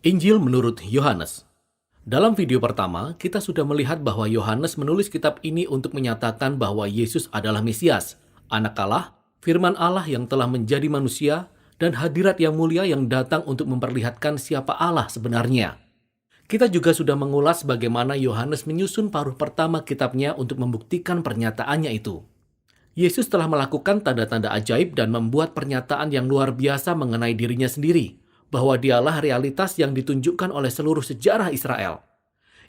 Injil menurut Yohanes. Dalam video pertama, kita sudah melihat bahwa Yohanes menulis kitab ini untuk menyatakan bahwa Yesus adalah Mesias, Anak Allah, Firman Allah yang telah menjadi manusia, dan hadirat yang mulia yang datang untuk memperlihatkan siapa Allah sebenarnya. Kita juga sudah mengulas bagaimana Yohanes menyusun paruh pertama kitabnya untuk membuktikan pernyataannya itu. Yesus telah melakukan tanda-tanda ajaib dan membuat pernyataan yang luar biasa mengenai dirinya sendiri, bahwa dialah realitas yang ditunjukkan oleh seluruh sejarah Israel.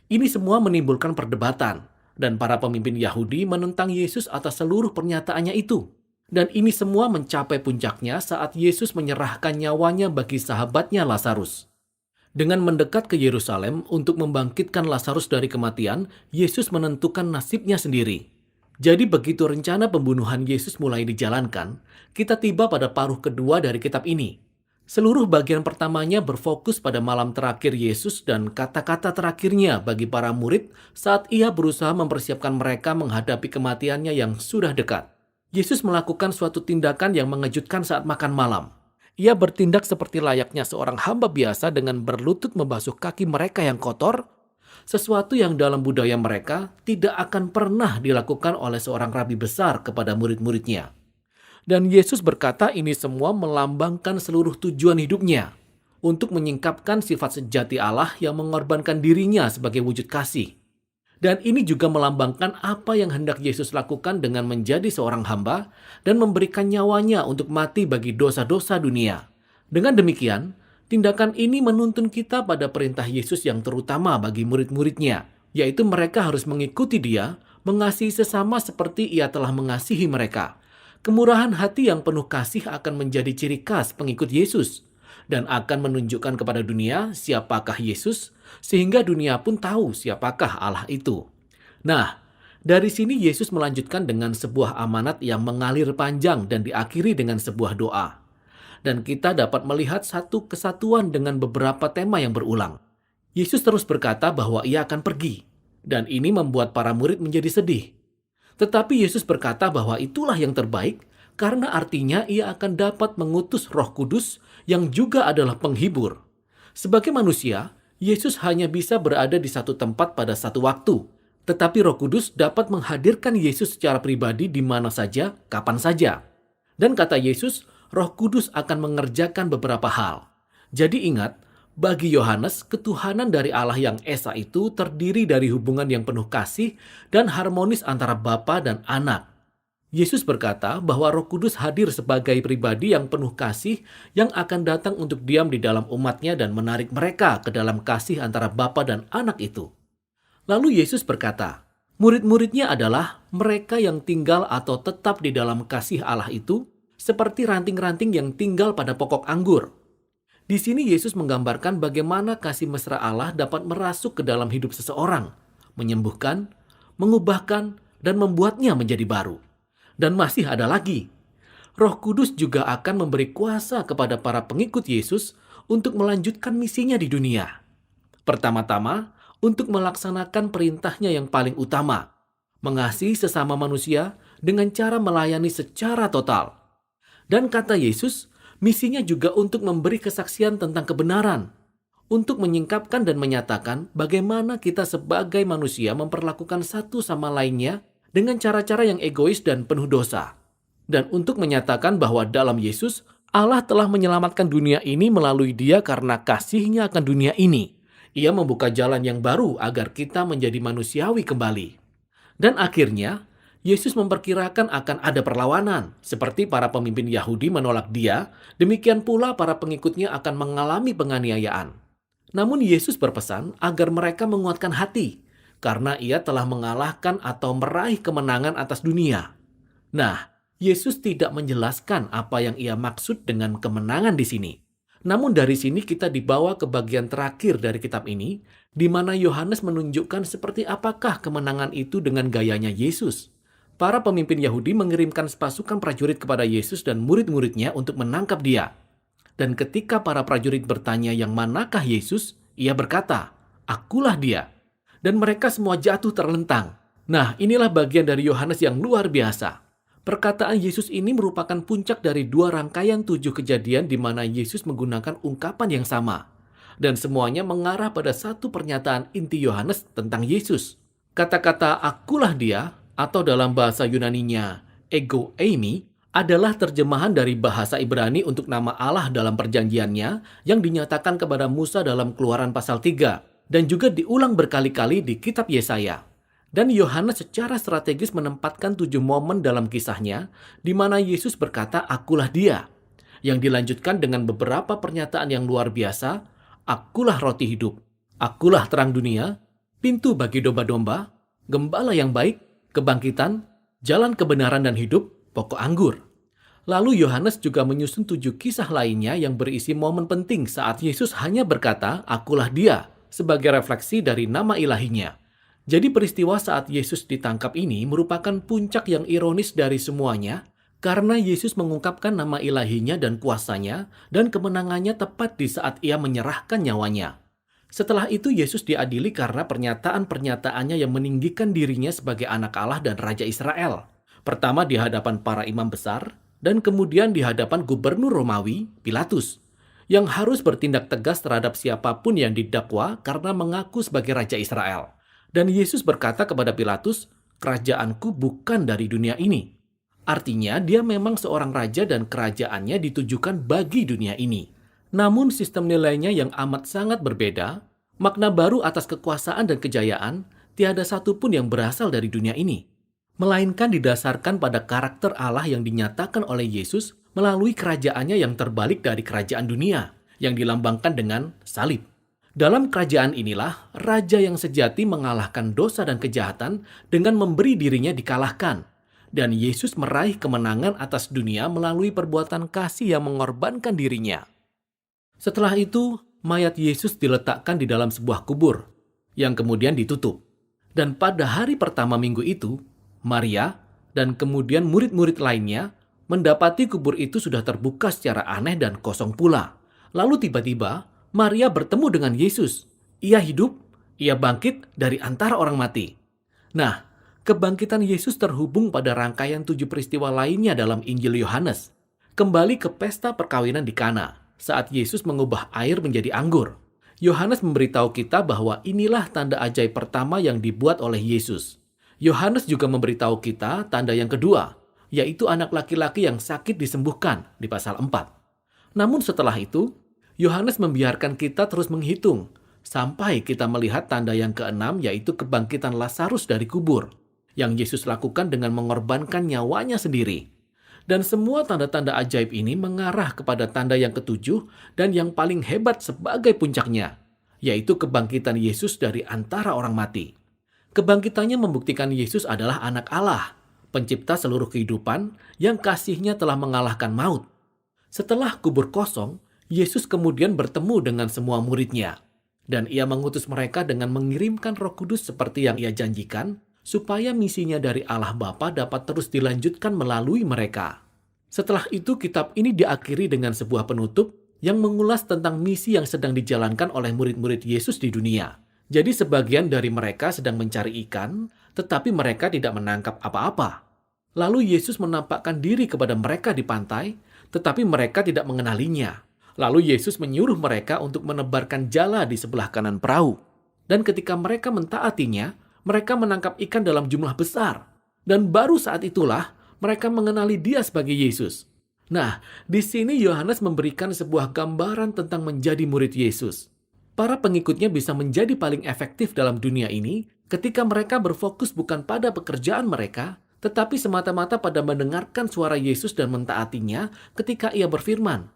Ini semua menimbulkan perdebatan, dan para pemimpin Yahudi menentang Yesus atas seluruh pernyataannya itu. Dan ini semua mencapai puncaknya saat Yesus menyerahkan nyawanya bagi sahabatnya Lazarus. Dengan mendekat ke Yerusalem untuk membangkitkan Lazarus dari kematian, Yesus menentukan nasibnya sendiri. Jadi begitu rencana pembunuhan Yesus mulai dijalankan, kita tiba pada paruh kedua dari kitab ini. Seluruh bagian pertamanya berfokus pada malam terakhir Yesus dan kata-kata terakhirnya bagi para murid saat ia berusaha mempersiapkan mereka menghadapi kematiannya yang sudah dekat. Yesus melakukan suatu tindakan yang mengejutkan saat makan malam. Ia bertindak seperti layaknya seorang hamba biasa dengan berlutut membasuh kaki mereka yang kotor, sesuatu yang dalam budaya mereka tidak akan pernah dilakukan oleh seorang rabi besar kepada murid-muridnya. Dan Yesus berkata ini semua melambangkan seluruh tujuan hidupnya, untuk menyingkapkan sifat sejati Allah yang mengorbankan dirinya sebagai wujud kasih. Dan ini juga melambangkan apa yang hendak Yesus lakukan dengan menjadi seorang hamba dan memberikan nyawanya untuk mati bagi dosa-dosa dunia. Dengan demikian, tindakan ini menuntun kita pada perintah Yesus yang terutama bagi murid-muridnya, yaitu mereka harus mengikuti Dia, mengasihi sesama seperti Ia telah mengasihi mereka. Kemurahan hati yang penuh kasih akan menjadi ciri khas pengikut Yesus dan akan menunjukkan kepada dunia siapakah Yesus, sehingga dunia pun tahu siapakah Allah itu. Nah, dari sini Yesus melanjutkan dengan sebuah amanat yang mengalir panjang dan diakhiri dengan sebuah doa. Dan kita dapat melihat satu kesatuan dengan beberapa tema yang berulang. Yesus terus berkata bahwa ia akan pergi, dan ini membuat para murid menjadi sedih. Tetapi Yesus berkata bahwa itulah yang terbaik karena artinya ia akan dapat mengutus Roh Kudus yang juga adalah penghibur. Sebagai manusia, Yesus hanya bisa berada di satu tempat pada satu waktu, tetapi Roh Kudus dapat menghadirkan Yesus secara pribadi di mana saja, kapan saja. Dan kata Yesus, Roh Kudus akan mengerjakan beberapa hal. Jadi ingat, bagi Yohanes, ketuhanan dari Allah yang Esa itu terdiri dari hubungan yang penuh kasih dan harmonis antara Bapa dan Anak. Yesus berkata bahwa Roh Kudus hadir sebagai pribadi yang penuh kasih yang akan datang untuk diam di dalam umatnya dan menarik mereka ke dalam kasih antara Bapa dan Anak itu. Lalu Yesus berkata, murid-muridnya adalah mereka yang tinggal atau tetap di dalam kasih Allah itu, seperti ranting-ranting yang tinggal pada pokok anggur. Di sini Yesus menggambarkan bagaimana kasih mesra Allah dapat merasuk ke dalam hidup seseorang, menyembuhkan, mengubahkan, dan membuatnya menjadi baru. Dan masih ada lagi. Roh Kudus juga akan memberi kuasa kepada para pengikut Yesus untuk melanjutkan misinya di dunia. Pertama-tama, untuk melaksanakan perintahnya yang paling utama, mengasihi sesama manusia dengan cara melayani secara total. Dan kata Yesus, misinya juga untuk memberi kesaksian tentang kebenaran, untuk menyingkapkan dan menyatakan bagaimana kita sebagai manusia memperlakukan satu sama lainnya dengan cara-cara yang egois dan penuh dosa. Dan untuk menyatakan bahwa dalam Yesus, Allah telah menyelamatkan dunia ini melalui Dia karena kasih-Nya akan dunia ini. Ia membuka jalan yang baru agar kita menjadi manusiawi kembali. Dan akhirnya, Yesus memperkirakan akan ada perlawanan, seperti para pemimpin Yahudi menolak Dia, demikian pula para pengikutnya akan mengalami penganiayaan. Namun Yesus berpesan agar mereka menguatkan hati, karena Ia telah mengalahkan atau meraih kemenangan atas dunia. Nah, Yesus tidak menjelaskan apa yang Ia maksud dengan kemenangan di sini. Namun dari sini kita dibawa ke bagian terakhir dari kitab ini, di mana Yohanes menunjukkan seperti apakah kemenangan itu dengan gayanya Yesus. Para pemimpin Yahudi mengirimkan pasukan prajurit kepada Yesus dan murid-muridnya untuk menangkap Dia. Dan ketika para prajurit bertanya yang manakah Yesus, Ia berkata, "Akulah Dia." Dan mereka semua jatuh terlentang. Nah, inilah bagian dari Yohanes yang luar biasa. Perkataan Yesus ini merupakan puncak dari 2 rangkaian 7 kejadian di mana Yesus menggunakan ungkapan yang sama. Dan semuanya mengarah pada satu pernyataan inti Yohanes tentang Yesus. Kata-kata akulah dia, atau dalam bahasa Yunaninya ego eimi, adalah terjemahan dari bahasa Ibrani untuk nama Allah dalam perjanjiannya yang dinyatakan kepada Musa dalam Keluaran pasal 3 dan juga diulang berkali-kali di kitab Yesaya. Dan Yohanes secara strategis menempatkan 7 momen dalam kisahnya di mana Yesus berkata akulah dia, yang dilanjutkan dengan beberapa pernyataan yang luar biasa, akulah roti hidup, akulah terang dunia, pintu bagi domba-domba, gembala yang baik, kebangkitan, jalan kebenaran dan hidup, pokok anggur. Lalu Yohanes juga menyusun 7 kisah lainnya yang berisi momen penting saat Yesus hanya berkata, akulah dia, sebagai refleksi dari nama ilahinya. Jadi peristiwa saat Yesus ditangkap ini merupakan puncak yang ironis dari semuanya, karena Yesus mengungkapkan nama ilahinya dan kuasanya, dan kemenangannya tepat di saat ia menyerahkan nyawanya. Setelah itu Yesus diadili karena pernyataan-pernyataannya yang meninggikan dirinya sebagai anak Allah dan Raja Israel. Pertama di hadapan para imam besar, dan kemudian di hadapan gubernur Romawi, Pilatus, yang harus bertindak tegas terhadap siapapun yang didakwa karena mengaku sebagai Raja Israel. Dan Yesus berkata kepada Pilatus, kerajaanku bukan dari dunia ini. Artinya dia memang seorang raja dan kerajaannya ditujukan bagi dunia ini. Namun sistem nilainya yang amat sangat berbeda, makna baru atas kekuasaan dan kejayaan, tiada satupun yang berasal dari dunia ini. Melainkan didasarkan pada karakter Allah yang dinyatakan oleh Yesus melalui kerajaannya yang terbalik dari kerajaan dunia, yang dilambangkan dengan salib. Dalam kerajaan inilah, raja yang sejati mengalahkan dosa dan kejahatan dengan memberi dirinya dikalahkan. Dan Yesus meraih kemenangan atas dunia melalui perbuatan kasih yang mengorbankan dirinya. Setelah itu, mayat Yesus diletakkan di dalam sebuah kubur, yang kemudian ditutup. Dan pada hari pertama minggu itu, Maria dan kemudian murid-murid lainnya mendapati kubur itu sudah terbuka secara aneh dan kosong pula. Lalu tiba-tiba, Maria bertemu dengan Yesus. Ia hidup, ia bangkit dari antara orang mati. Nah, kebangkitan Yesus terhubung pada rangkaian 7 peristiwa lainnya dalam Injil Yohanes. Kembali ke pesta perkawinan di Kana, saat Yesus mengubah air menjadi anggur. Yohanes memberitahu kita bahwa inilah tanda ajaib pertama yang dibuat oleh Yesus. Yohanes juga memberitahu kita tanda yang kedua, yaitu anak laki-laki yang sakit disembuhkan di pasal 4. Namun setelah itu, Yohanes membiarkan kita terus menghitung, sampai kita melihat tanda yang keenam, yaitu kebangkitan Lazarus dari kubur, yang Yesus lakukan dengan mengorbankan nyawanya sendiri. Dan semua tanda-tanda ajaib ini mengarah kepada tanda yang ketujuh dan yang paling hebat sebagai puncaknya, yaitu kebangkitan Yesus dari antara orang mati. Kebangkitannya membuktikan Yesus adalah anak Allah, pencipta seluruh kehidupan yang kasihnya telah mengalahkan maut. Setelah kubur kosong, Yesus kemudian bertemu dengan semua muridnya, dan ia mengutus mereka dengan mengirimkan Roh Kudus seperti yang ia janjikan, supaya misinya dari Allah Bapa dapat terus dilanjutkan melalui mereka. Setelah itu, kitab ini diakhiri dengan sebuah penutup yang mengulas tentang misi yang sedang dijalankan oleh murid-murid Yesus di dunia. Jadi sebagian dari mereka sedang mencari ikan, tetapi mereka tidak menangkap apa-apa. Lalu Yesus menampakkan diri kepada mereka di pantai, tetapi mereka tidak mengenalinya. Lalu Yesus menyuruh mereka untuk menebarkan jala di sebelah kanan perahu. Dan ketika mereka mentaatinya, mereka menangkap ikan dalam jumlah besar. Dan baru saat itulah mereka mengenali dia sebagai Yesus. Nah, di sini Yohanes memberikan sebuah gambaran tentang menjadi murid Yesus. Para pengikutnya bisa menjadi paling efektif dalam dunia ini ketika mereka berfokus bukan pada pekerjaan mereka, tetapi semata-mata pada mendengarkan suara Yesus dan mentaatinya ketika ia berfirman.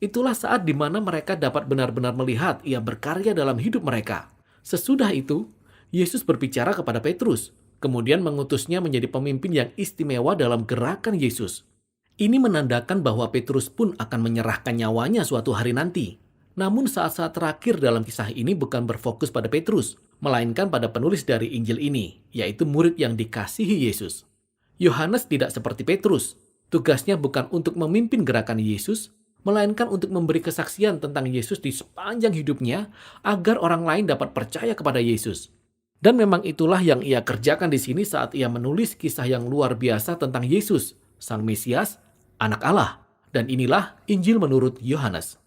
Itulah saat di mana mereka dapat benar-benar melihat ia berkarya dalam hidup mereka. Sesudah itu, Yesus berbicara kepada Petrus, kemudian mengutusnya menjadi pemimpin yang istimewa dalam gerakan Yesus. Ini menandakan bahwa Petrus pun akan menyerahkan nyawanya suatu hari nanti. Namun saat-saat terakhir dalam kisah ini bukan berfokus pada Petrus, melainkan pada penulis dari Injil ini, yaitu murid yang dikasihi Yesus. Yohanes tidak seperti Petrus. Tugasnya bukan untuk memimpin gerakan Yesus, melainkan untuk memberi kesaksian tentang Yesus di sepanjang hidupnya agar orang lain dapat percaya kepada Yesus. Dan memang itulah yang ia kerjakan di sini saat ia menulis kisah yang luar biasa tentang Yesus, Sang Mesias, Anak Allah. Dan inilah Injil menurut Yohanes.